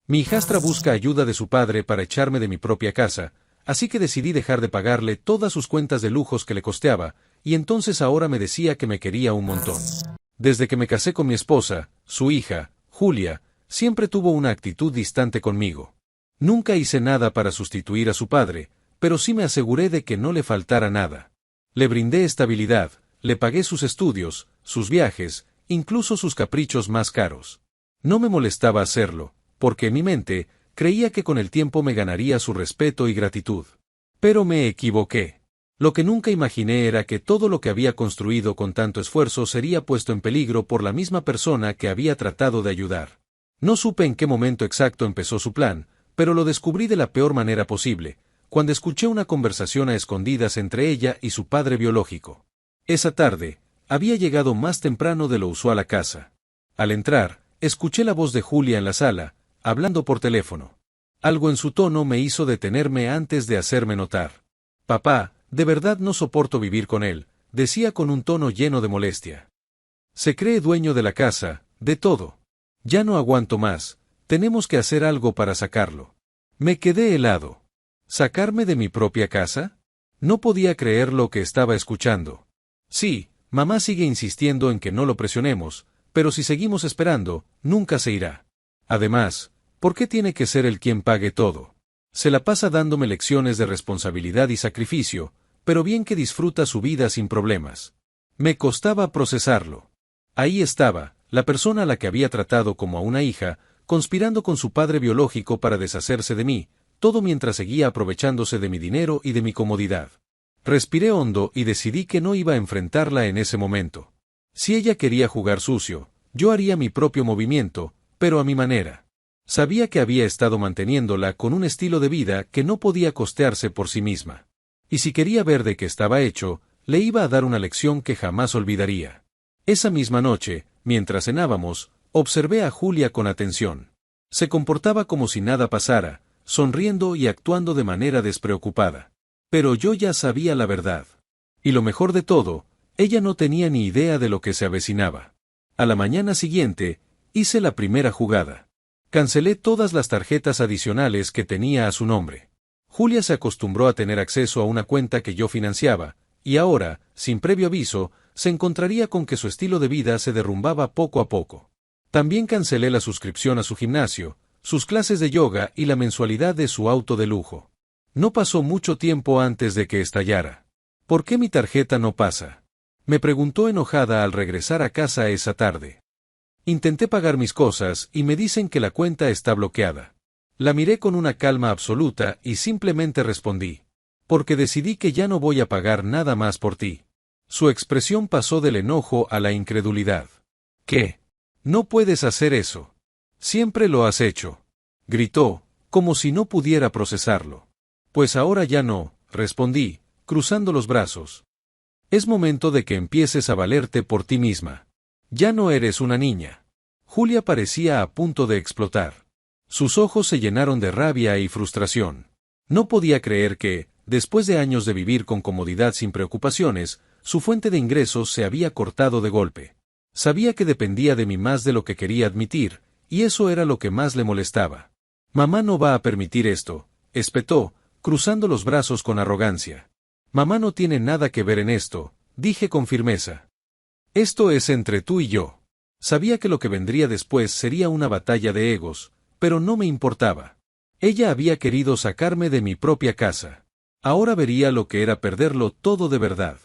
Mi hijastra busca ayuda de su padre para echarme de mi propia casa, así que decidí dejar de pagarle todas sus cuentas de lujos que le costeaba, y entonces ahora me decía que me quería un montón. Desde que me casé con mi esposa, su hija, Julia, siempre tuvo una actitud distante conmigo. Nunca hice nada para sustituir a su padre, pero sí me aseguré de que no le faltara nada. Le brindé estabilidad, le pagué sus estudios, sus viajes, incluso sus caprichos más caros. No me molestaba hacerlo, porque en mi mente, creía que con el tiempo me ganaría su respeto y gratitud. Pero me equivoqué. Lo que nunca imaginé era que todo lo que había construido con tanto esfuerzo sería puesto en peligro por la misma persona que había tratado de ayudar. No supe en qué momento exacto empezó su plan, pero lo descubrí de la peor manera posible, cuando escuché una conversación a escondidas entre ella y su padre biológico. Esa tarde, había llegado más temprano de lo usual a casa. Al entrar, escuché la voz de Julia en la sala, hablando por teléfono. Algo en su tono me hizo detenerme antes de hacerme notar. «Papá, de verdad no soporto vivir con él», decía con un tono lleno de molestia. «Se cree dueño de la casa, de todo. Ya no aguanto más, tenemos que hacer algo para sacarlo». Me quedé helado. ¿Sacarme de mi propia casa? No podía creer lo que estaba escuchando. Sí, mamá sigue insistiendo en que no lo presionemos, pero si seguimos esperando, nunca se irá. Además, ¿por qué tiene que ser él quien pague todo? Se la pasa dándome lecciones de responsabilidad y sacrificio, pero bien que disfruta su vida sin problemas. Me costaba procesarlo. Ahí estaba, la persona a la que había tratado como a una hija, conspirando con su padre biológico para deshacerse de mí, todo mientras seguía aprovechándose de mi dinero y de mi comodidad. Respiré hondo y decidí que no iba a enfrentarla en ese momento. Si ella quería jugar sucio, yo haría mi propio movimiento, pero a mi manera. Sabía que había estado manteniéndola con un estilo de vida que no podía costearse por sí misma. Y si quería ver de qué estaba hecho, le iba a dar una lección que jamás olvidaría. Esa misma noche, mientras cenábamos, observé a Julia con atención. Se comportaba como si nada pasara, sonriendo y actuando de manera despreocupada. Pero yo ya sabía la verdad. Y lo mejor de todo, ella no tenía ni idea de lo que se avecinaba. A la mañana siguiente, hice la primera jugada. Cancelé todas las tarjetas adicionales que tenía a su nombre. Julia se acostumbró a tener acceso a una cuenta que yo financiaba, y ahora, sin previo aviso, se encontraría con que su estilo de vida se derrumbaba poco a poco. También cancelé la suscripción a su gimnasio, sus clases de yoga y la mensualidad de su auto de lujo. No pasó mucho tiempo antes de que estallara. ¿Por qué mi tarjeta no pasa?, me preguntó enojada al regresar a casa esa tarde. Intenté pagar mis cosas y me dicen que la cuenta está bloqueada. La miré con una calma absoluta y simplemente respondí: «Porque decidí que ya no voy a pagar nada más por ti». Su expresión pasó del enojo a la incredulidad. «¿Qué? No puedes hacer eso. Siempre lo has hecho», gritó, como si no pudiera procesarlo. «Pues ahora ya no», respondí, cruzando los brazos. «Es momento de que empieces a valerte por ti misma. Ya no eres una niña». Julia parecía a punto de explotar. Sus ojos se llenaron de rabia y frustración. No podía creer que, después de años de vivir con comodidad sin preocupaciones, su fuente de ingresos se había cortado de golpe. Sabía que dependía de mí más de lo que quería admitir, y eso era lo que más le molestaba. «Mamá no va a permitir esto», espetó, cruzando los brazos con arrogancia. «Mamá no tiene nada que ver en esto», dije con firmeza. «Esto es entre tú y yo». Sabía que lo que vendría después sería una batalla de egos, pero no me importaba. Ella había querido sacarme de mi propia casa. Ahora vería lo que era perderlo todo de verdad.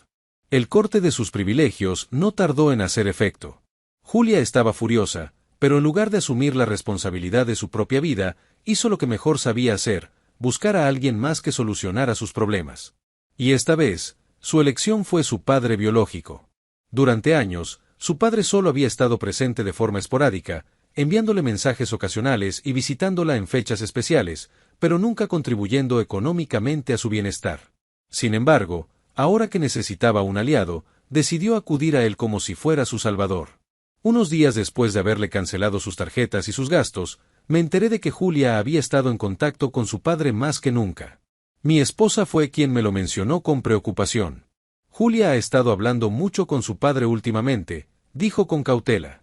El corte de sus privilegios no tardó en hacer efecto. Julia estaba furiosa, pero en lugar de asumir la responsabilidad de su propia vida, hizo lo que mejor sabía hacer: buscar a alguien más que solucionara sus problemas. Y esta vez, su elección fue su padre biológico. Durante años, su padre solo había estado presente de forma esporádica, enviándole mensajes ocasionales y visitándola en fechas especiales, pero nunca contribuyendo económicamente a su bienestar. Sin embargo, ahora que necesitaba un aliado, decidió acudir a él como si fuera su salvador. Unos días después de haberle cancelado sus tarjetas y sus gastos, me enteré de que Julia había estado en contacto con su padre más que nunca. Mi esposa fue quien me lo mencionó con preocupación. «Julia ha estado hablando mucho con su padre últimamente», dijo con cautela.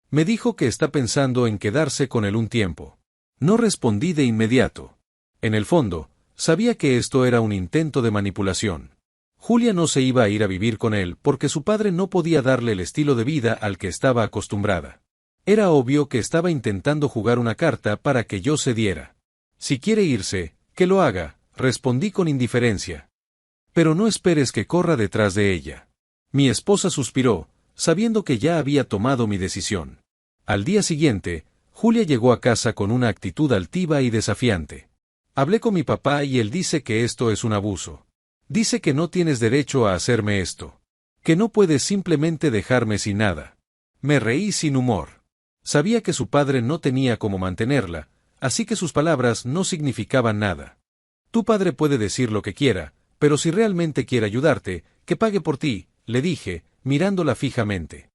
«Me dijo que está pensando en quedarse con él un tiempo». No respondí de inmediato. En el fondo, sabía que esto era un intento de manipulación. Julia no se iba a ir a vivir con él porque su padre no podía darle el estilo de vida al que estaba acostumbrada. Era obvio que estaba intentando jugar una carta para que yo cediera. Si quiere irse, que lo haga, respondí con indiferencia. Pero no esperes que corra detrás de ella. Mi esposa suspiró, sabiendo que ya había tomado mi decisión. Al día siguiente, Julia llegó a casa con una actitud altiva y desafiante. Hablé con mi papá y él dice que esto es un abuso. Dice que no tienes derecho a hacerme esto. Que no puedes simplemente dejarme sin nada. Me reí sin humor. Sabía que su padre no tenía cómo mantenerla, así que sus palabras no significaban nada. Tu padre puede decir lo que quiera, pero si realmente quiere ayudarte, que pague por ti, le dije, mirándola fijamente.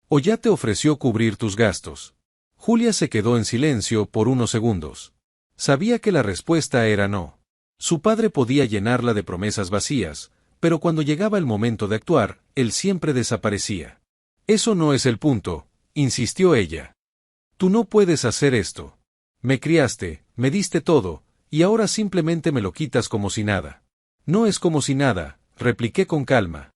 O ya te ofreció cubrir tus gastos. Julia se quedó en silencio por unos segundos. Sabía que la respuesta era no. Su padre podía llenarla de promesas vacías, pero cuando llegaba el momento de actuar, él siempre desaparecía. Eso no es el punto, insistió ella. Tú no puedes hacer esto. Me criaste, me diste todo, y ahora simplemente me lo quitas como si nada. No es como si nada, repliqué con calma.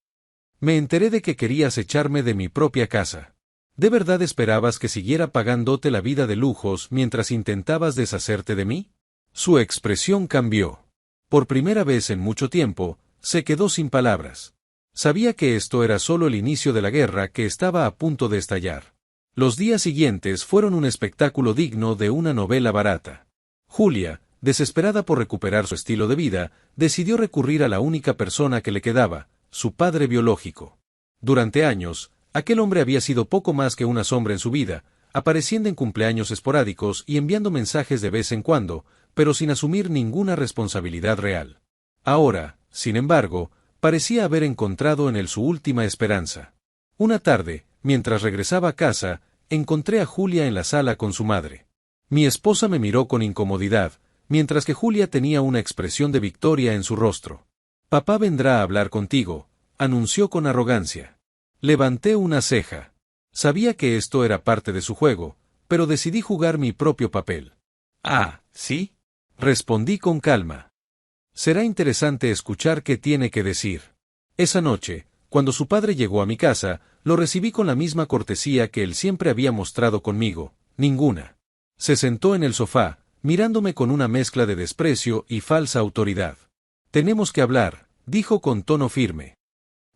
Me enteré de que querías echarme de mi propia casa. ¿De verdad esperabas que siguiera pagándote la vida de lujos mientras intentabas deshacerte de mí? Su expresión cambió. Por primera vez en mucho tiempo, se quedó sin palabras. Sabía que esto era solo el inicio de la guerra que estaba a punto de estallar. Los días siguientes fueron un espectáculo digno de una novela barata. Julia, desesperada por recuperar su estilo de vida, decidió recurrir a la única persona que le quedaba, su padre biológico. Durante años, aquel hombre había sido poco más que una sombra en su vida, apareciendo en cumpleaños esporádicos y enviando mensajes de vez en cuando, pero sin asumir ninguna responsabilidad real. Ahora, sin embargo, parecía haber encontrado en él su última esperanza. Una tarde, mientras regresaba a casa, encontré a Julia en la sala con su madre. Mi esposa me miró con incomodidad, mientras que Julia tenía una expresión de victoria en su rostro. Papá vendrá a hablar contigo, anunció con arrogancia. Levanté una ceja. Sabía que esto era parte de su juego, pero decidí jugar mi propio papel. Ah, ¿sí? Respondí con calma. Será interesante escuchar qué tiene que decir. Esa noche, cuando su padre llegó a mi casa, lo recibí con la misma cortesía que él siempre había mostrado conmigo, ninguna. Se sentó en el sofá, mirándome con una mezcla de desprecio y falsa autoridad. Tenemos que hablar, dijo con tono firme.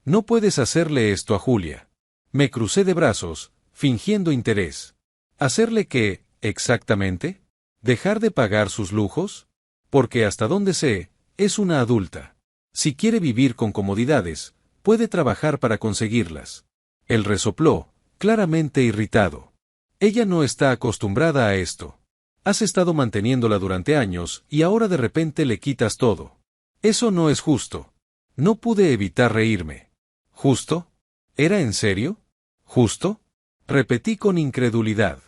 No puedes hacerle esto a Julia. Me crucé de brazos, fingiendo interés. ¿Hacerle qué, exactamente? ¿Dejar de pagar sus lujos? Porque hasta donde sé, es una adulta. Si quiere vivir con comodidades, puede trabajar para conseguirlas. Él resopló, claramente irritado. Ella no está acostumbrada a esto. Has estado manteniéndola durante años y ahora de repente le quitas todo. Eso no es justo. No pude evitar reírme. ¿Justo? ¿Era en serio? ¿Justo? Repetí con incredulidad.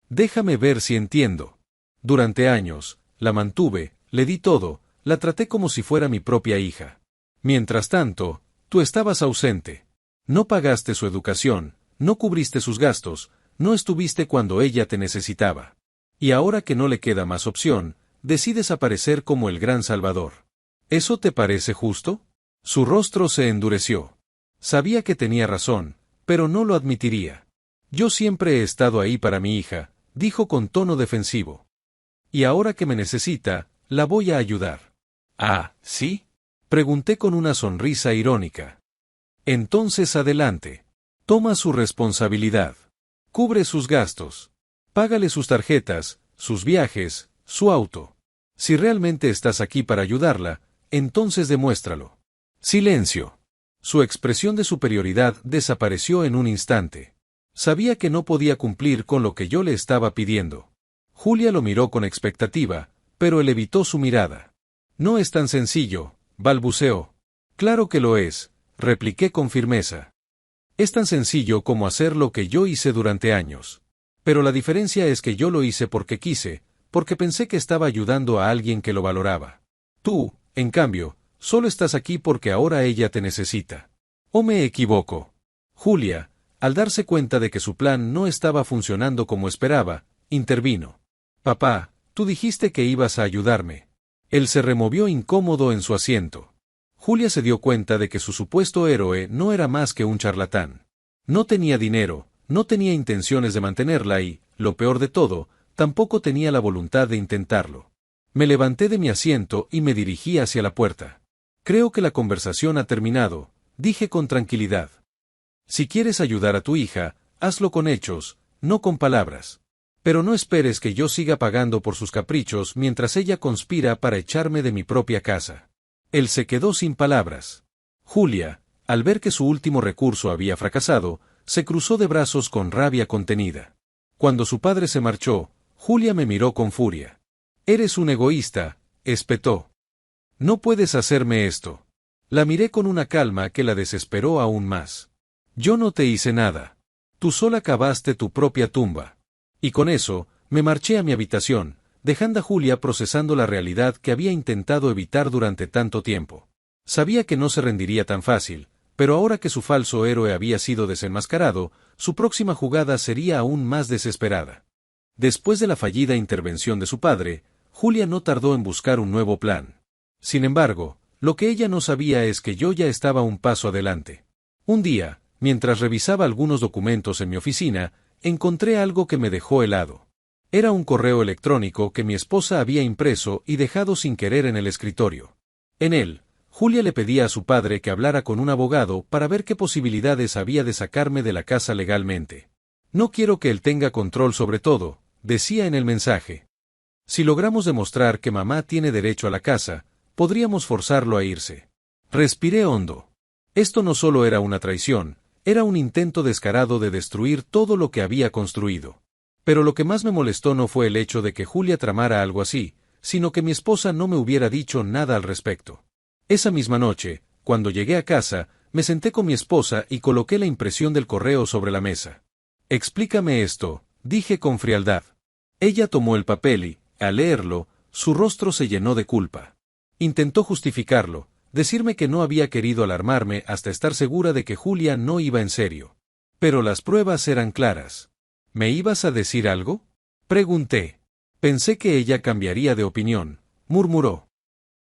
Déjame ver si entiendo. Durante años, la mantuve, le di todo, la traté como si fuera mi propia hija. Mientras tanto, tú estabas ausente. No pagaste su educación, no cubriste sus gastos, no estuviste cuando ella te necesitaba. Y ahora que no le queda más opción, decides aparecer como el gran salvador. ¿Eso te parece justo? Su rostro se endureció. Sabía que tenía razón, pero no lo admitiría. Yo siempre he estado ahí para mi hija, dijo con tono defensivo. Y ahora que me necesita, la voy a ayudar. Ah, ¿sí? Pregunté con una sonrisa irónica. Entonces adelante. Toma su responsabilidad. Cubre sus gastos. Págale sus tarjetas, sus viajes, su auto. Si realmente estás aquí para ayudarla, entonces demuéstralo. Silencio. Su expresión de superioridad desapareció en un instante. Sabía que no podía cumplir con lo que yo le estaba pidiendo. Julia lo miró con expectativa, pero él evitó su mirada. No es tan sencillo, balbuceó. Claro que lo es, repliqué con firmeza. Es tan sencillo como hacer lo que yo hice durante años. Pero la diferencia es que yo lo hice porque quise, porque pensé que estaba ayudando a alguien que lo valoraba. Tú, en cambio, solo estás aquí porque ahora ella te necesita. ¿O me equivoco? Julia, al darse cuenta de que su plan no estaba funcionando como esperaba, intervino. Papá, Tú dijiste que ibas a ayudarme. Él se removió incómodo en su asiento. Julia se dio cuenta de que su supuesto héroe no era más que un charlatán. No tenía dinero, no tenía intenciones de mantenerla y, lo peor de todo, tampoco tenía la voluntad de intentarlo. Me levanté de mi asiento y me dirigí hacia la puerta. Creo que la conversación ha terminado, dije con tranquilidad. Si quieres ayudar a tu hija, hazlo con hechos, no con palabras. Pero no esperes que yo siga pagando por sus caprichos mientras ella conspira para echarme de mi propia casa. Él se quedó sin palabras. Julia, al ver que su último recurso había fracasado, se cruzó de brazos con rabia contenida. Cuando su padre se marchó, Julia me miró con furia. «Eres un egoísta», espetó. «No puedes hacerme esto». La miré con una calma que la desesperó aún más. «Yo no te hice nada. Tú sola cavaste tu propia tumba». Y con eso, me marché a mi habitación, dejando a Julia procesando la realidad que había intentado evitar durante tanto tiempo. Sabía que no se rendiría tan fácil, pero ahora que su falso héroe había sido desenmascarado, su próxima jugada sería aún más desesperada. Después de la fallida intervención de su padre, Julia no tardó en buscar un nuevo plan. Sin embargo, lo que ella no sabía es que yo ya estaba un paso adelante. Un día, mientras revisaba algunos documentos en mi oficina, encontré algo que me dejó helado. Era un correo electrónico que mi esposa había impreso y dejado sin querer en el escritorio. En él, Julia le pedía a su padre que hablara con un abogado para ver qué posibilidades había de sacarme de la casa legalmente. «No quiero que él tenga control sobre todo», decía en el mensaje. «Si logramos demostrar que mamá tiene derecho a la casa, podríamos forzarlo a irse». Respiré hondo. Esto no solo era una traición, era un intento descarado de destruir todo lo que había construido. Pero lo que más me molestó no fue el hecho de que Julia tramara algo así, sino que mi esposa no me hubiera dicho nada al respecto. Esa misma noche, cuando llegué a casa, me senté con mi esposa y coloqué la impresión del correo sobre la mesa. «Explícame esto», dije con frialdad. Ella tomó el papel y, al leerlo, su rostro se llenó de culpa. Intentó justificarlo, decirme que no había querido alarmarme hasta estar segura de que Julia no iba en serio. Pero las pruebas eran claras. «¿Me ibas a decir algo?», pregunté. Pensé que ella cambiaría de opinión, murmuró.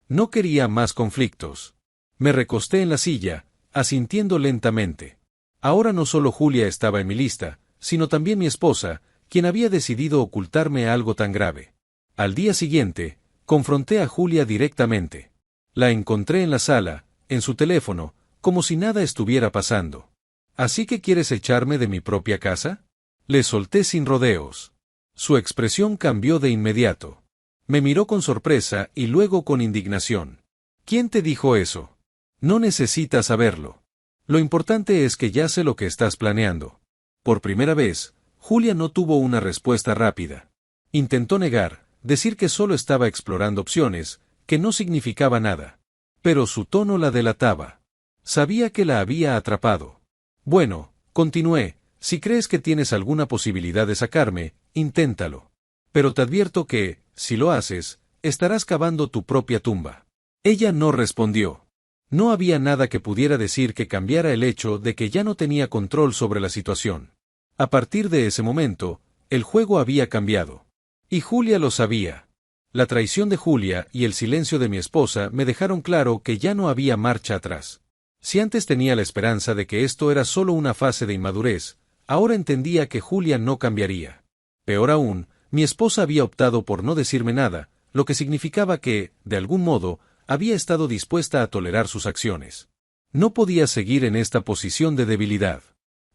No quería más conflictos. Me recosté en la silla, asintiendo lentamente. Ahora no solo Julia estaba en mi lista, sino también mi esposa, quien había decidido ocultarme algo tan grave. Al día siguiente, confronté a Julia directamente. La encontré en la sala, en su teléfono, como si nada estuviera pasando. «¿Así que quieres echarme de mi propia casa?», le solté sin rodeos. Su expresión cambió de inmediato. Me miró con sorpresa y luego con indignación. «¿Quién te dijo eso? No necesitas saberlo. Lo importante es que ya sé lo que estás planeando». Por primera vez, Julia no tuvo una respuesta rápida. Intentó negar, decir que solo estaba explorando opciones, que no significaba nada. Pero su tono la delataba. Sabía que la había atrapado. «Bueno», continué, «si crees que tienes alguna posibilidad de sacarme, inténtalo. Pero te advierto que, si lo haces, estarás cavando tu propia tumba». Ella no respondió. No había nada que pudiera decir que cambiara el hecho de que ya no tenía control sobre la situación. A partir de ese momento, el juego había cambiado. Y Julia lo sabía. La traición de Julia y el silencio de mi esposa me dejaron claro que ya no había marcha atrás. Si antes tenía la esperanza de que esto era solo una fase de inmadurez, ahora entendía que Julia no cambiaría. Peor aún, mi esposa había optado por no decirme nada, lo que significaba que, de algún modo, había estado dispuesta a tolerar sus acciones. No podía seguir en esta posición de debilidad.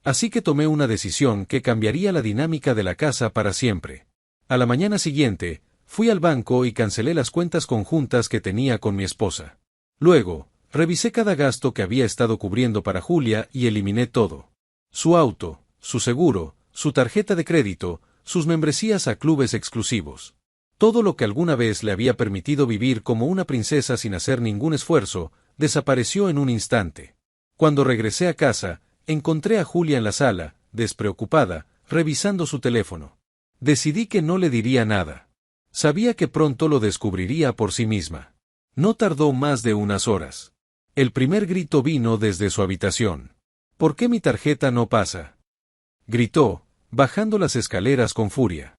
Así que tomé una decisión que cambiaría la dinámica de la casa para siempre. A la mañana siguiente, fui al banco y cancelé las cuentas conjuntas que tenía con mi esposa. Luego, revisé cada gasto que había estado cubriendo para Julia y eliminé todo. Su auto, su seguro, su tarjeta de crédito, sus membresías a clubes exclusivos. Todo lo que alguna vez le había permitido vivir como una princesa sin hacer ningún esfuerzo, desapareció en un instante. Cuando regresé a casa, encontré a Julia en la sala, despreocupada, revisando su teléfono. Decidí que no le diría nada. Sabía que pronto lo descubriría por sí misma. No tardó más de unas horas. El primer grito vino desde su habitación. «¿Por qué mi tarjeta no pasa?», gritó, bajando las escaleras con furia.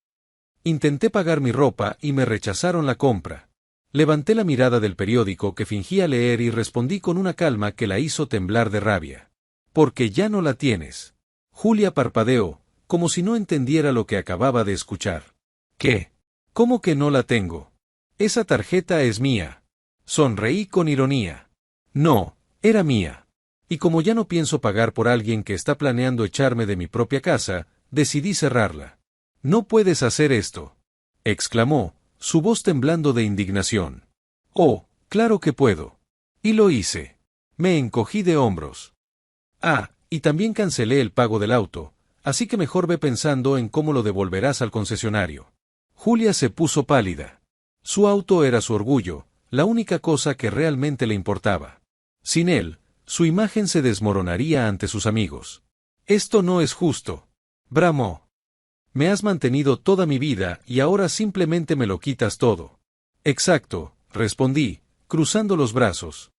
Intenté pagar mi ropa y me rechazaron la compra. Levanté la mirada del periódico que fingía leer y respondí con una calma que la hizo temblar de rabia. Porque ya no la tienes. Julia parpadeó, como si no entendiera lo que acababa de escuchar. ¿Qué? ¿Cómo que no la tengo? Esa tarjeta es mía. Sonreí con ironía. No, era mía. Y como ya no pienso pagar por alguien que está planeando echarme de mi propia casa, decidí cerrarla. No puedes hacer esto, exclamó, su voz temblando de indignación. Oh, claro que puedo. Y lo hice. Me encogí de hombros. Ah, y también cancelé el pago del auto, así que mejor ve pensando en cómo lo devolverás al concesionario. Julia se puso pálida. Su auto era su orgullo, la única cosa que realmente le importaba. Sin él, su imagen se desmoronaría ante sus amigos. Esto no es justo. Bramó. Me has mantenido toda mi vida y ahora simplemente me lo quitas todo. Exacto, respondí, cruzando los brazos.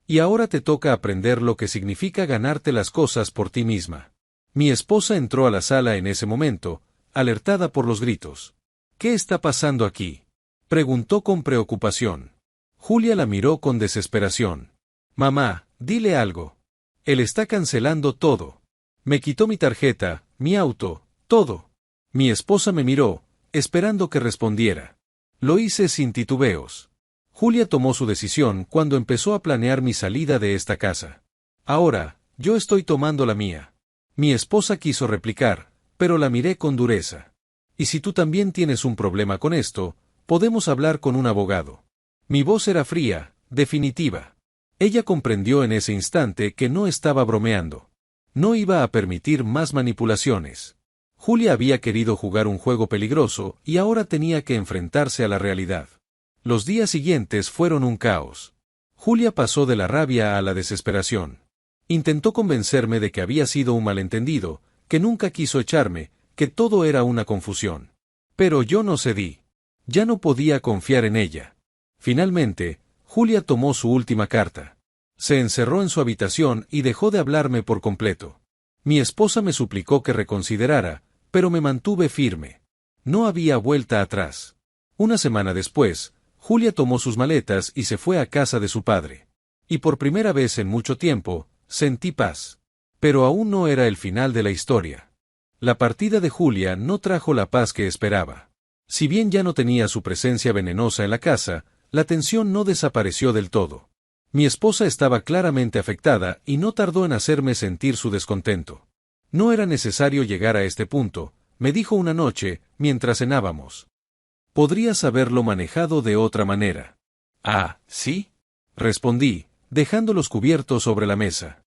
Y ahora te toca aprender lo que significa ganarte las cosas por ti misma. Mi esposa entró a la sala en ese momento, alertada por los gritos. ¿Qué está pasando aquí?, preguntó con preocupación. Julia la miró con desesperación. Mamá, dile algo. Él está cancelando todo. Me quitó mi tarjeta, mi auto, todo. Mi esposa me miró, esperando que respondiera. Lo hice sin titubeos. Julia tomó su decisión cuando empezó a planear mi salida de esta casa. Ahora, yo estoy tomando la mía. Mi esposa quiso replicar, pero la miré con dureza. Y si tú también tienes un problema con esto, podemos hablar con un abogado. Mi voz era fría, definitiva. Ella comprendió en ese instante que no estaba bromeando. No iba a permitir más manipulaciones. Julia había querido jugar un juego peligroso y ahora tenía que enfrentarse a la realidad. Los días siguientes fueron un caos. Julia pasó de la rabia a la desesperación. Intentó convencerme de que había sido un malentendido, que nunca quiso echarme, que todo era una confusión. Pero yo no cedí. Ya no podía confiar en ella. Finalmente, Julia tomó su última carta. Se encerró en su habitación y dejó de hablarme por completo. Mi esposa me suplicó que reconsiderara, pero me mantuve firme. No había vuelta atrás. Una semana después, Julia tomó sus maletas y se fue a casa de su padre. Y por primera vez en mucho tiempo, sentí paz. Pero aún no era el final de la historia. La partida de Julia no trajo la paz que esperaba. Si bien ya no tenía su presencia venenosa en la casa, la tensión no desapareció del todo. Mi esposa estaba claramente afectada y no tardó en hacerme sentir su descontento. No era necesario llegar a este punto, me dijo una noche, mientras cenábamos. Podrías haberlo manejado de otra manera. Ah, ¿sí? Respondí, dejando los cubiertos sobre la mesa.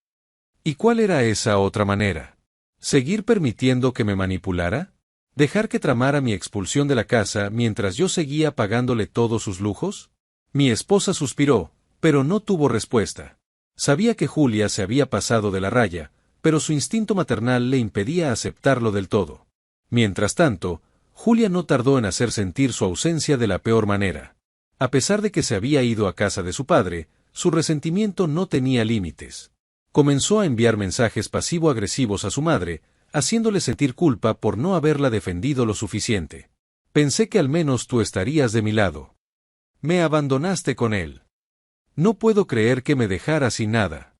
¿Y cuál era esa otra manera? ¿Seguir permitiendo que me manipulara? ¿Dejar que tramara mi expulsión de la casa mientras yo seguía pagándole todos sus lujos? Mi esposa suspiró, pero no tuvo respuesta. Sabía que Julia se había pasado de la raya, pero su instinto maternal le impedía aceptarlo del todo. Mientras tanto, Julia no tardó en hacer sentir su ausencia de la peor manera. A pesar de que se había ido a casa de su padre, su resentimiento no tenía límites. Comenzó a enviar mensajes pasivo-agresivos a su madre, haciéndole sentir culpa por no haberla defendido lo suficiente. Pensé que al menos tú estarías de mi lado. Me abandonaste con él. No puedo creer que me dejara sin nada.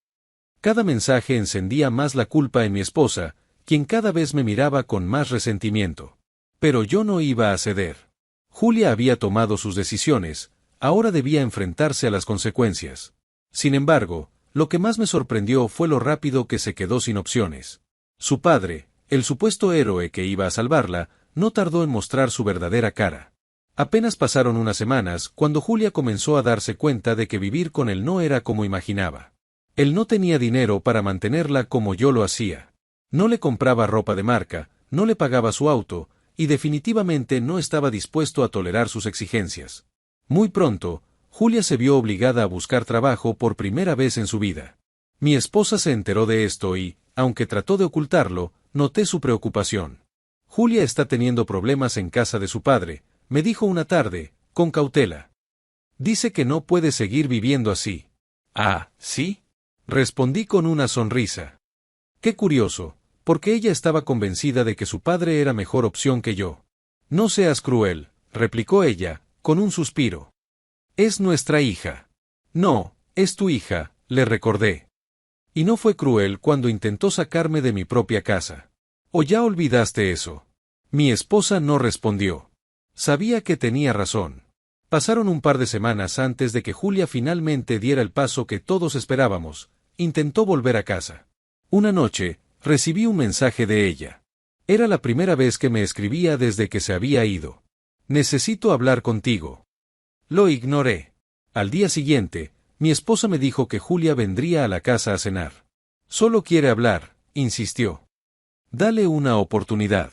Cada mensaje encendía más la culpa en mi esposa, quien cada vez me miraba con más resentimiento. Pero yo no iba a ceder. Julia había tomado sus decisiones, ahora debía enfrentarse a las consecuencias. Sin embargo, lo que más me sorprendió fue lo rápido que se quedó sin opciones. Su padre, el supuesto héroe que iba a salvarla, no tardó en mostrar su verdadera cara. Apenas pasaron unas semanas cuando Julia comenzó a darse cuenta de que vivir con él no era como imaginaba. Él no tenía dinero para mantenerla como yo lo hacía. No le compraba ropa de marca, no le pagaba su auto, y definitivamente no estaba dispuesto a tolerar sus exigencias. Muy pronto, Julia se vio obligada a buscar trabajo por primera vez en su vida. Mi esposa se enteró de esto y, aunque trató de ocultarlo, noté su preocupación. Julia está teniendo problemas en casa de su padre, me dijo una tarde, con cautela. Dice que no puede seguir viviendo así. Ah, ¿sí? Respondí con una sonrisa. Qué curioso, porque ella estaba convencida de que su padre era mejor opción que yo. No seas cruel, replicó ella, con un suspiro. Es nuestra hija. No, es tu hija, le recordé. Y no fue cruel cuando intentó sacarme de mi propia casa. ¿O ya olvidaste eso? Mi esposa no respondió. Sabía que tenía razón. Pasaron un par de semanas antes de que Julia finalmente diera el paso que todos esperábamos. Intentó volver a casa. Una noche, recibí un mensaje de ella. Era la primera vez que me escribía desde que se había ido. Necesito hablar contigo. Lo ignoré. Al día siguiente, mi esposa me dijo que Julia vendría a la casa a cenar. Solo quiere hablar, insistió. Dale una oportunidad.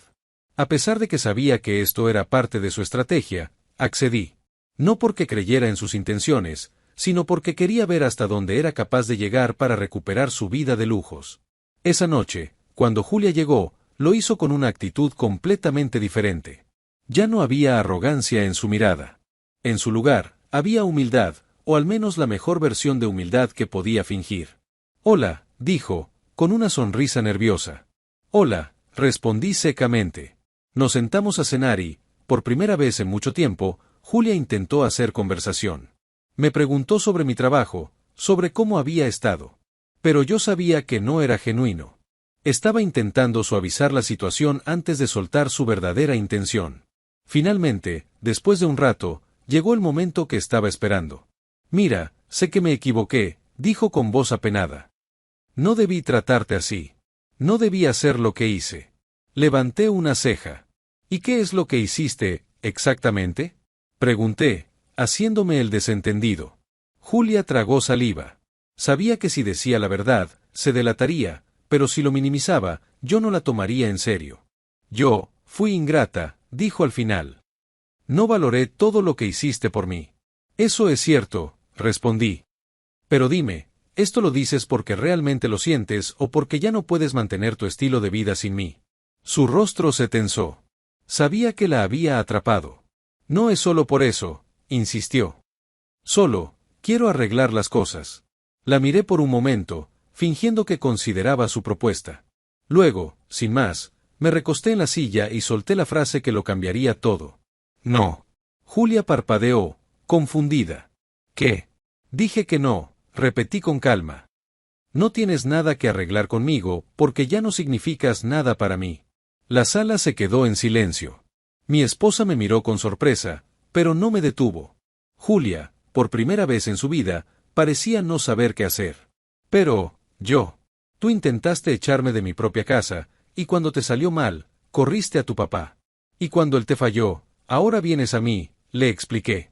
A pesar de que sabía que esto era parte de su estrategia, accedí. No porque creyera en sus intenciones, sino porque quería ver hasta dónde era capaz de llegar para recuperar su vida de lujos. Esa noche, cuando Julia llegó, lo hizo con una actitud completamente diferente. Ya no había arrogancia en su mirada. En su lugar, había humildad, o al menos la mejor versión de humildad que podía fingir. Hola, dijo, con una sonrisa nerviosa. Hola, respondí secamente. Nos sentamos a cenar y, por primera vez en mucho tiempo, Julia intentó hacer conversación. Me preguntó sobre mi trabajo, sobre cómo había estado. Pero yo sabía que no era genuino. Estaba intentando suavizar la situación antes de soltar su verdadera intención. Finalmente, después de un rato, llegó el momento que estaba esperando. Mira, sé que me equivoqué, dijo con voz apenada. No debí tratarte así. No debí hacer lo que hice. Levanté una ceja. ¿Y qué es lo que hiciste, exactamente? Pregunté, haciéndome el desentendido. Julia tragó saliva. Sabía que si decía la verdad, se delataría, pero si lo minimizaba, yo no la tomaría en serio. Yo, fui ingrata, dijo al final. No valoré todo lo que hiciste por mí. Eso es cierto, respondí. Pero dime, ¿esto lo dices porque realmente lo sientes o porque ya no puedes mantener tu estilo de vida sin mí? Su rostro se tensó. Sabía que la había atrapado. No es solo por eso, insistió. Solo, quiero arreglar las cosas. La miré por un momento, fingiendo que consideraba su propuesta. Luego, sin más, me recosté en la silla y solté la frase que lo cambiaría todo. No. Julia parpadeó, confundida. ¿Qué? Dije que no, repetí con calma. No tienes nada que arreglar conmigo, porque ya no significas nada para mí. La sala se quedó en silencio. Mi esposa me miró con sorpresa, pero no me detuvo. Julia, por primera vez en su vida, parecía no saber qué hacer. Pero, tú intentaste echarme de mi propia casa, y cuando te salió mal, corriste a tu papá. Y cuando él te falló, ahora vienes a mí, le expliqué.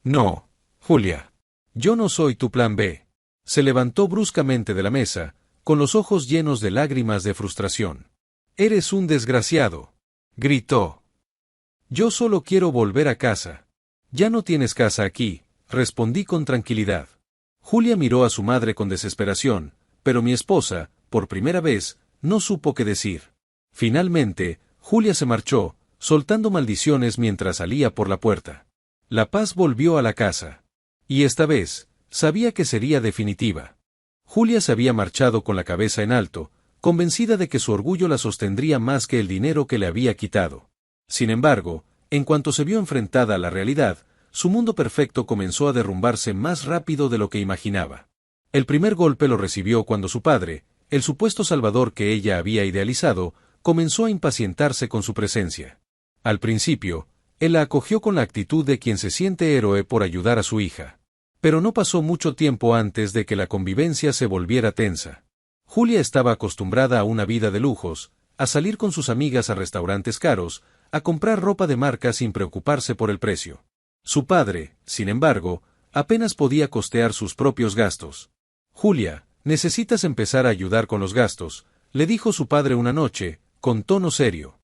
No, Julia. Yo no soy tu plan B. Se levantó bruscamente de la mesa, con los ojos llenos de lágrimas de frustración. Eres un desgraciado, gritó. Yo solo quiero volver a casa. Ya no tienes casa aquí, respondí con tranquilidad. Julia miró a su madre con desesperación, pero mi esposa, por primera vez, no supo qué decir. Finalmente, Julia se marchó, soltando maldiciones mientras salía por la puerta. La paz volvió a la casa. Y esta vez, sabía que sería definitiva. Julia se había marchado con la cabeza en alto, convencida de que su orgullo la sostendría más que el dinero que le había quitado. Sin embargo, en cuanto se vio enfrentada a la realidad, su mundo perfecto comenzó a derrumbarse más rápido de lo que imaginaba. El primer golpe lo recibió cuando su padre, el supuesto salvador que ella había idealizado, comenzó a impacientarse con su presencia. Al principio, él la acogió con la actitud de quien se siente héroe por ayudar a su hija. Pero no pasó mucho tiempo antes de que la convivencia se volviera tensa. Julia estaba acostumbrada a una vida de lujos, a salir con sus amigas a restaurantes caros, a comprar ropa de marca sin preocuparse por el precio. Su padre, sin embargo, apenas podía costear sus propios gastos. Julia, necesitas empezar a ayudar con los gastos, le dijo su padre una noche, con tono serio.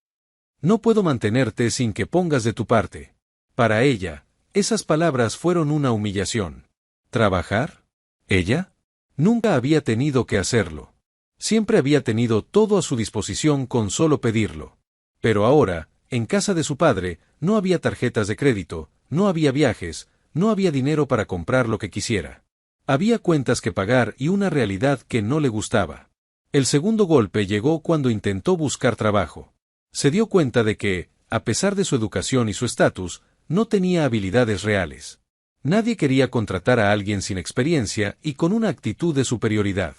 No puedo mantenerte sin que pongas de tu parte. Para ella, esas palabras fueron una humillación. ¿Trabajar? ¿Ella? Nunca había tenido que hacerlo. Siempre había tenido todo a su disposición con solo pedirlo. Pero ahora, en casa de su padre, no había tarjetas de crédito, no había viajes, no había dinero para comprar lo que quisiera. Había cuentas que pagar y una realidad que no le gustaba. El segundo golpe llegó cuando intentó buscar trabajo. Se dio cuenta de que, a pesar de su educación y su estatus, no tenía habilidades reales. Nadie quería contratar a alguien sin experiencia y con una actitud de superioridad.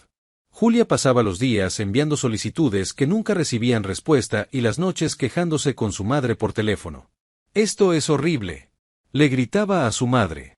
Julia pasaba los días enviando solicitudes que nunca recibían respuesta y las noches quejándose con su madre por teléfono. «Esto es horrible», le gritaba a su madre.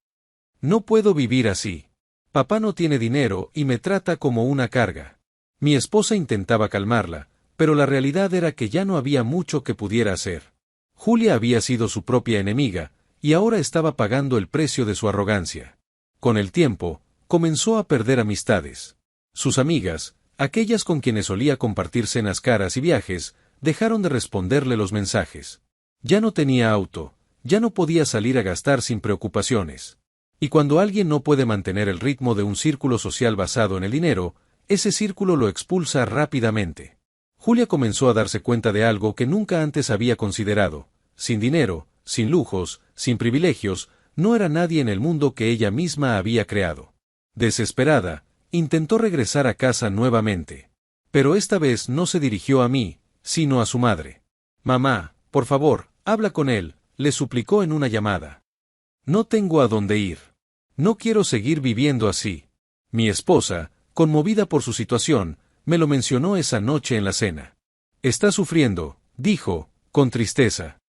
«No puedo vivir así. Papá no tiene dinero y me trata como una carga». Mi esposa intentaba calmarla, pero la realidad era que ya no había mucho que pudiera hacer. Julia había sido su propia enemiga, y ahora estaba pagando el precio de su arrogancia. Con el tiempo, comenzó a perder amistades. Sus amigas, aquellas con quienes solía compartir cenas caras y viajes, dejaron de responderle los mensajes. Ya no tenía auto, ya no podía salir a gastar sin preocupaciones. Y cuando alguien no puede mantener el ritmo de un círculo social basado en el dinero, ese círculo lo expulsa rápidamente. Julia comenzó a darse cuenta de algo que nunca antes había considerado. Sin dinero, sin lujos, sin privilegios, no era nadie en el mundo que ella misma había creado. Desesperada, intentó regresar a casa nuevamente. Pero esta vez no se dirigió a mí, sino a su madre. «Mamá, por favor, habla con él», le suplicó en una llamada. «No tengo a dónde ir. No quiero seguir viviendo así». Mi esposa, conmovida por su situación, me lo mencionó esa noche en la cena. «Está sufriendo», dijo, con tristeza.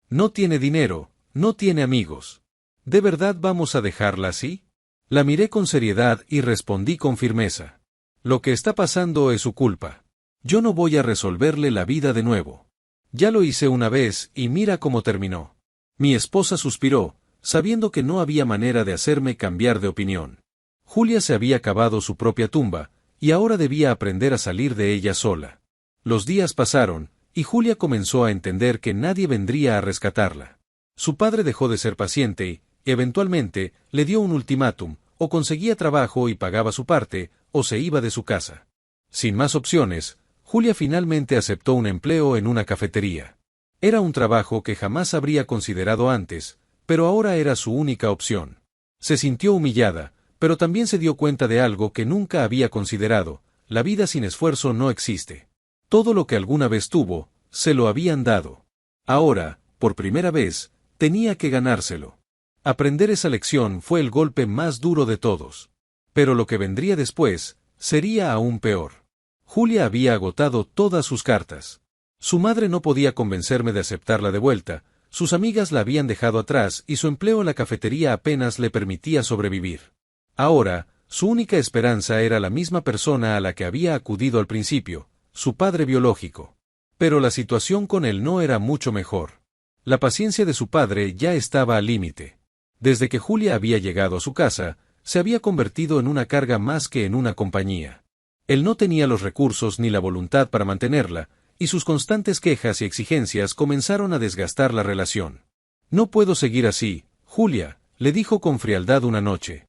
«No tiene dinero, no tiene amigos. ¿De verdad vamos a dejarla así?». La miré con seriedad y respondí con firmeza. «Lo que está pasando es su culpa. Yo no voy a resolverle la vida de nuevo. Ya lo hice una vez y mira cómo terminó». Mi esposa suspiró, sabiendo que no había manera de hacerme cambiar de opinión. Julia se había cavado su propia tumba, y ahora debía aprender a salir de ella sola. Los días pasaron, y Julia comenzó a entender que nadie vendría a rescatarla. Su padre dejó de ser paciente y, eventualmente, le dio un ultimátum: o conseguía trabajo y pagaba su parte, o se iba de su casa. Sin más opciones, Julia finalmente aceptó un empleo en una cafetería. Era un trabajo que jamás habría considerado antes, pero ahora era su única opción. Se sintió humillada, pero también se dio cuenta de algo que nunca había considerado: la vida sin esfuerzo no existe. Todo lo que alguna vez tuvo, se lo habían dado. Ahora, por primera vez, tenía que ganárselo. Aprender esa lección fue el golpe más duro de todos. Pero lo que vendría después, sería aún peor. Julia había agotado todas sus cartas. Su madre no podía convencerme de aceptarla de vuelta, sus amigas la habían dejado atrás y su empleo en la cafetería apenas le permitía sobrevivir. Ahora, su única esperanza era la misma persona a la que había acudido al principio, su padre biológico. Pero la situación con él no era mucho mejor. La paciencia de su padre ya estaba al límite. Desde que Julia había llegado a su casa, se había convertido en una carga más que en una compañía. Él no tenía los recursos ni la voluntad para mantenerla, y sus constantes quejas y exigencias comenzaron a desgastar la relación. «No puedo seguir así, Julia», le dijo con frialdad una noche.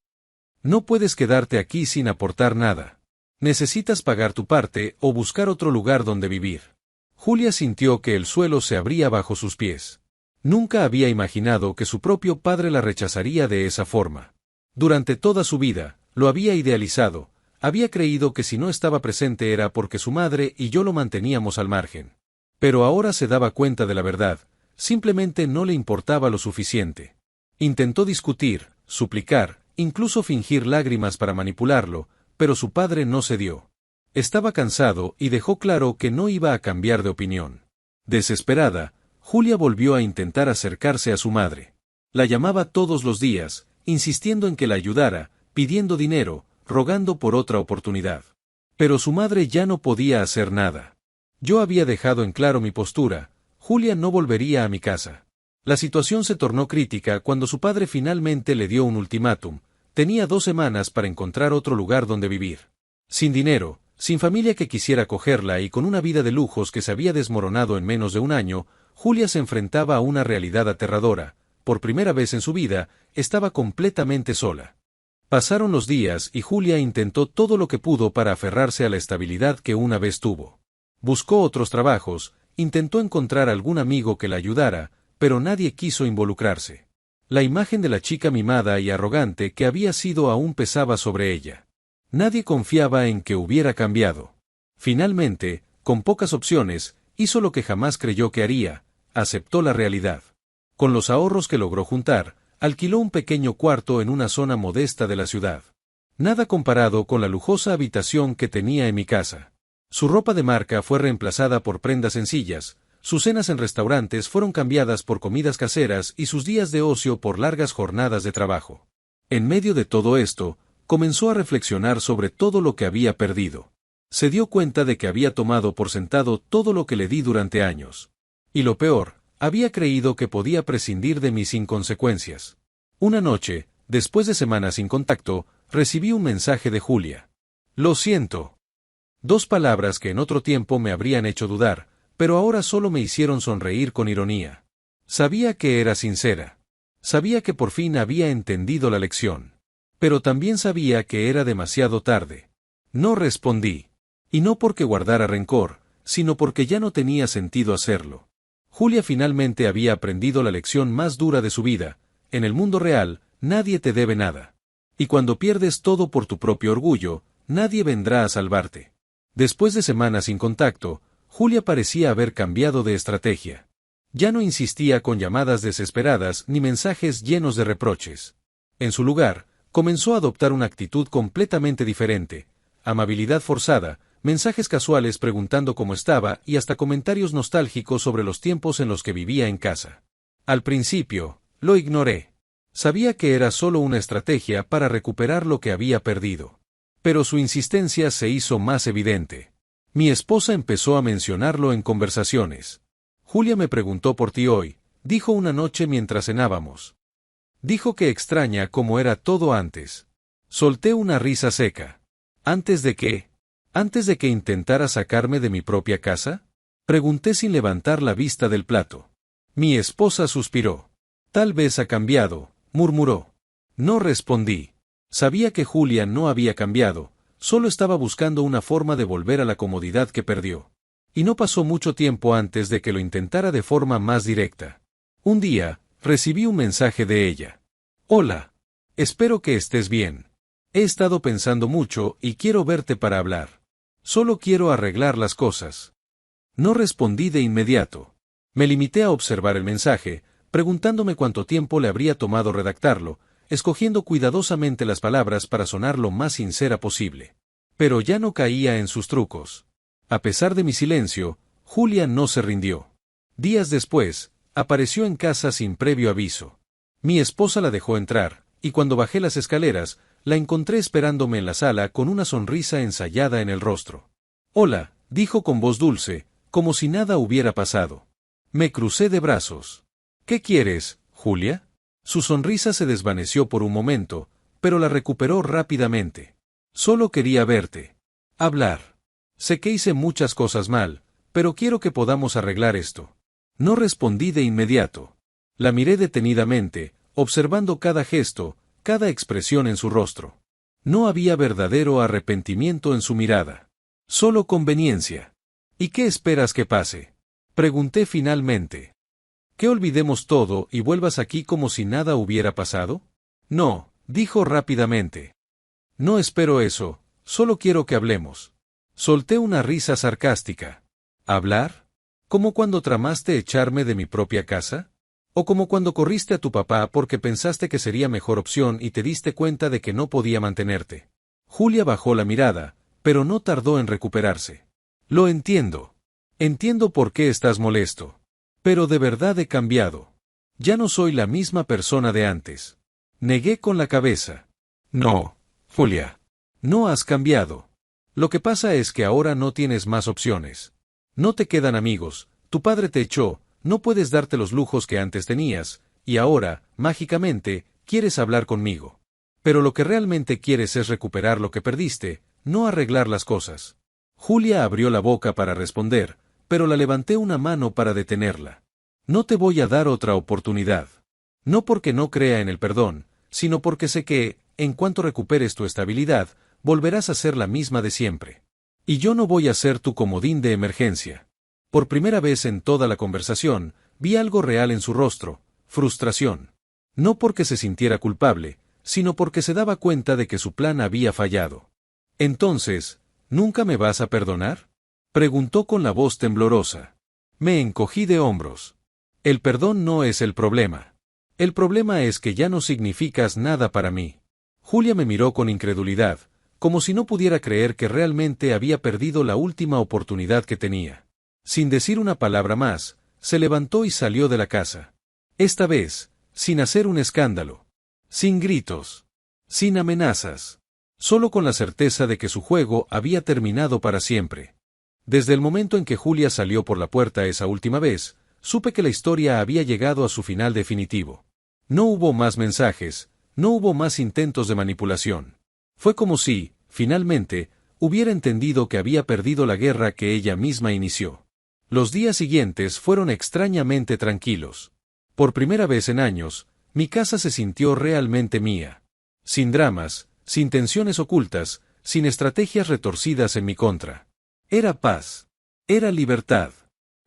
«No puedes quedarte aquí sin aportar nada. Necesitas pagar tu parte o buscar otro lugar donde vivir». Julia sintió que el suelo se abría bajo sus pies. Nunca había imaginado que su propio padre la rechazaría de esa forma. Durante toda su vida, lo había idealizado, había creído que si no estaba presente era porque su madre y yo lo manteníamos al margen. Pero ahora se daba cuenta de la verdad, simplemente no le importaba lo suficiente. Intentó discutir, suplicar, incluso fingir lágrimas para manipularlo, pero su padre no cedió. Estaba cansado y dejó claro que no iba a cambiar de opinión. Desesperada, Julia volvió a intentar acercarse a su madre. La llamaba todos los días, insistiendo en que la ayudara, pidiendo dinero, rogando por otra oportunidad. Pero su madre ya no podía hacer nada. Yo había dejado en claro mi postura: Julia no volvería a mi casa. La situación se tornó crítica cuando su padre finalmente le dio un ultimátum. Tenía 2 semanas para encontrar otro lugar donde vivir. Sin dinero, sin familia que quisiera acogerla y con una vida de lujos que se había desmoronado en menos de un año, Julia se enfrentaba a una realidad aterradora. Por primera vez en su vida, estaba completamente sola. Pasaron los días y Julia intentó todo lo que pudo para aferrarse a la estabilidad que una vez tuvo. Buscó otros trabajos, intentó encontrar algún amigo que la ayudara, pero nadie quiso involucrarse. La imagen de la chica mimada y arrogante que había sido aún pesaba sobre ella. Nadie confiaba en que hubiera cambiado. Finalmente, con pocas opciones, hizo lo que jamás creyó que haría: aceptó la realidad. Con los ahorros que logró juntar, alquiló un pequeño cuarto en una zona modesta de la ciudad. Nada comparado con la lujosa habitación que tenía en mi casa. Su ropa de marca fue reemplazada por prendas sencillas, sus cenas en restaurantes fueron cambiadas por comidas caseras y sus días de ocio por largas jornadas de trabajo. En medio de todo esto, comenzó a reflexionar sobre todo lo que había perdido. Se dio cuenta de que había tomado por sentado todo lo que le di durante años. Y lo peor, había creído que podía prescindir de mí sin consecuencias. Una noche, después de semanas sin contacto, recibí un mensaje de Julia. Lo siento. 2 palabras que en otro tiempo me habrían hecho dudar, pero ahora solo me hicieron sonreír con ironía. Sabía que era sincera. Sabía que por fin había entendido la lección. Pero también sabía que era demasiado tarde. No respondí. Y no porque guardara rencor, sino porque ya no tenía sentido hacerlo. Julia finalmente había aprendido la lección más dura de su vida. En el mundo real, nadie te debe nada. Y cuando pierdes todo por tu propio orgullo, nadie vendrá a salvarte. Después de semanas sin contacto, Julia parecía haber cambiado de estrategia. Ya no insistía con llamadas desesperadas ni mensajes llenos de reproches. En su lugar, comenzó a adoptar una actitud completamente diferente. Amabilidad forzada, mensajes casuales preguntando cómo estaba y hasta comentarios nostálgicos sobre los tiempos en los que vivía en casa. Al principio, lo ignoré. Sabía que era solo una estrategia para recuperar lo que había perdido. Pero su insistencia se hizo más evidente. Mi esposa empezó a mencionarlo en conversaciones. Julia me preguntó por ti hoy, dijo una noche mientras cenábamos. Dijo que extraña cómo era todo antes. Solté una risa seca. ¿Antes de qué? ¿Antes de que intentara sacarme de mi propia casa? Pregunté sin levantar la vista del plato. Mi esposa suspiró. Tal vez ha cambiado, murmuró. No respondí. Sabía que Julia no había cambiado, solo estaba buscando una forma de volver a la comodidad que perdió. Y no pasó mucho tiempo antes de que lo intentara de forma más directa. Un día, recibí un mensaje de ella. Hola. Espero que estés bien. He estado pensando mucho y quiero verte para hablar. Solo quiero arreglar las cosas. No respondí de inmediato. Me limité a observar el mensaje, preguntándome cuánto tiempo le habría tomado redactarlo, escogiendo cuidadosamente las palabras para sonar lo más sincera posible. Pero ya no caía en sus trucos. A pesar de mi silencio, Julia no se rindió. Días después, apareció en casa sin previo aviso. Mi esposa la dejó entrar, y cuando bajé las escaleras, la encontré esperándome en la sala con una sonrisa ensayada en el rostro. Hola, dijo con voz dulce, como si nada hubiera pasado. Me crucé de brazos. ¿Qué quieres, Julia? Su sonrisa se desvaneció por un momento, pero la recuperó rápidamente. Solo quería verte. Hablar. Sé que hice muchas cosas mal, pero quiero que podamos arreglar esto. No respondí de inmediato. La miré detenidamente, observando cada gesto, cada expresión en su rostro. No había verdadero arrepentimiento en su mirada. Solo conveniencia. ¿Y qué esperas que pase? Pregunté finalmente. ¿Que olvidemos todo y vuelvas aquí como si nada hubiera pasado? No, dijo rápidamente. No espero eso, solo quiero que hablemos. Solté una risa sarcástica. ¿Hablar? ¿Como cuando tramaste echarme de mi propia casa? ¿O como cuando corriste a tu papá porque pensaste que sería mejor opción y te diste cuenta de que no podía mantenerte? Julia bajó la mirada, pero no tardó en recuperarse. Lo entiendo. Entiendo por qué estás molesto. Pero de verdad he cambiado. Ya no soy la misma persona de antes. Negué con la cabeza. No, Julia. No has cambiado. Lo que pasa es que ahora no tienes más opciones. No te quedan amigos, tu padre te echó, no puedes darte los lujos que antes tenías, y ahora, mágicamente, quieres hablar conmigo. Pero lo que realmente quieres es recuperar lo que perdiste, no arreglar las cosas. Julia abrió la boca para responder, pero la levanté una mano para detenerla. No te voy a dar otra oportunidad. No porque no crea en el perdón, sino porque sé que, en cuanto recuperes tu estabilidad, volverás a ser la misma de siempre. Y yo no voy a ser tu comodín de emergencia. Por primera vez en toda la conversación, vi algo real en su rostro, frustración. No porque se sintiera culpable, sino porque se daba cuenta de que su plan había fallado. Entonces, ¿nunca me vas a perdonar? Preguntó con la voz temblorosa. Me encogí de hombros. El perdón no es el problema. El problema es que ya no significas nada para mí. Julia me miró con incredulidad, como si no pudiera creer que realmente había perdido la última oportunidad que tenía. Sin decir una palabra más, se levantó y salió de la casa. Esta vez, sin hacer un escándalo. Sin gritos. Sin amenazas. Solo con la certeza de que su juego había terminado para siempre. Desde el momento en que Julia salió por la puerta esa última vez, supe que la historia había llegado a su final definitivo. No hubo más mensajes, no hubo más intentos de manipulación. Fue como si, finalmente, hubiera entendido que había perdido la guerra que ella misma inició. Los días siguientes fueron extrañamente tranquilos. Por primera vez en años, mi casa se sintió realmente mía. Sin dramas, sin tensiones ocultas, sin estrategias retorcidas en mi contra. Era paz. Era libertad.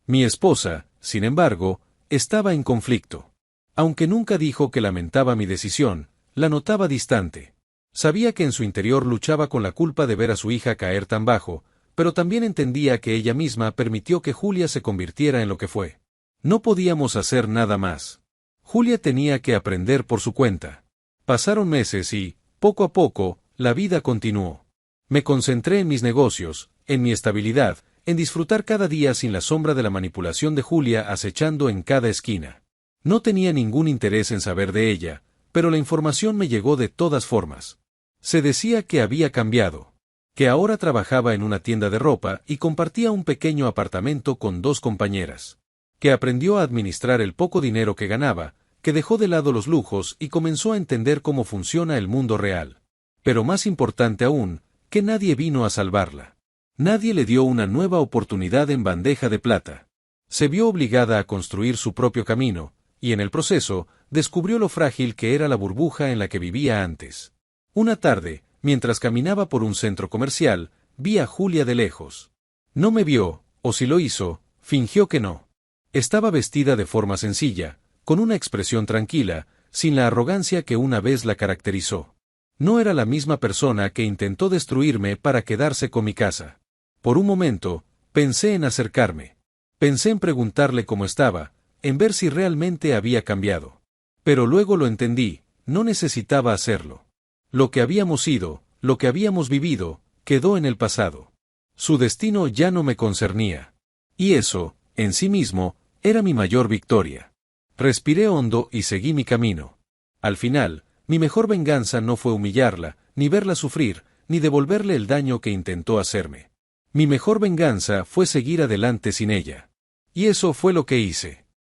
Mi esposa, sin embargo, estaba en conflicto. Aunque nunca dijo que lamentaba mi decisión, la notaba distante. Sabía que en su interior luchaba con la culpa de ver a su hija caer tan bajo, pero también entendía que ella misma permitió que Julia se convirtiera en lo que fue. No podíamos hacer nada más. Julia tenía que aprender por su cuenta. Pasaron meses y, poco a poco, la vida continuó. Me concentré en mis negocios, en mi estabilidad, en disfrutar cada día sin la sombra de la manipulación de Julia acechando en cada esquina. No tenía ningún interés en saber de ella, pero la información me llegó de todas formas. Se decía que había cambiado, que ahora trabajaba en una tienda de ropa y compartía un pequeño apartamento con 2 compañeras, que aprendió a administrar el poco dinero que ganaba, que dejó de lado los lujos y comenzó a entender cómo funciona el mundo real. Pero más importante aún, que nadie vino a salvarla. Nadie le dio una nueva oportunidad en bandeja de plata. Se vio obligada a construir su propio camino, y en el proceso, descubrió lo frágil que era la burbuja en la que vivía antes. Una tarde, mientras caminaba por un centro comercial, vi a Julia de lejos. No me vio, o si lo hizo, fingió que no. Estaba vestida de forma sencilla, con una expresión tranquila, sin la arrogancia que una vez la caracterizó. No era la misma persona que intentó destruirme para quedarse con mi casa. Por un momento, pensé en acercarme. Pensé en preguntarle cómo estaba, en ver si realmente había cambiado. Pero luego lo entendí, no necesitaba hacerlo. Lo que habíamos sido, lo que habíamos vivido, quedó en el pasado. Su destino ya no me concernía. Y eso, en sí mismo, era mi mayor victoria. Respiré hondo y seguí mi camino. Al final, mi mejor venganza no fue humillarla, ni verla sufrir, ni devolverle el daño que intentó hacerme. Mi mejor venganza fue seguir adelante sin ella. Y eso fue lo que hice.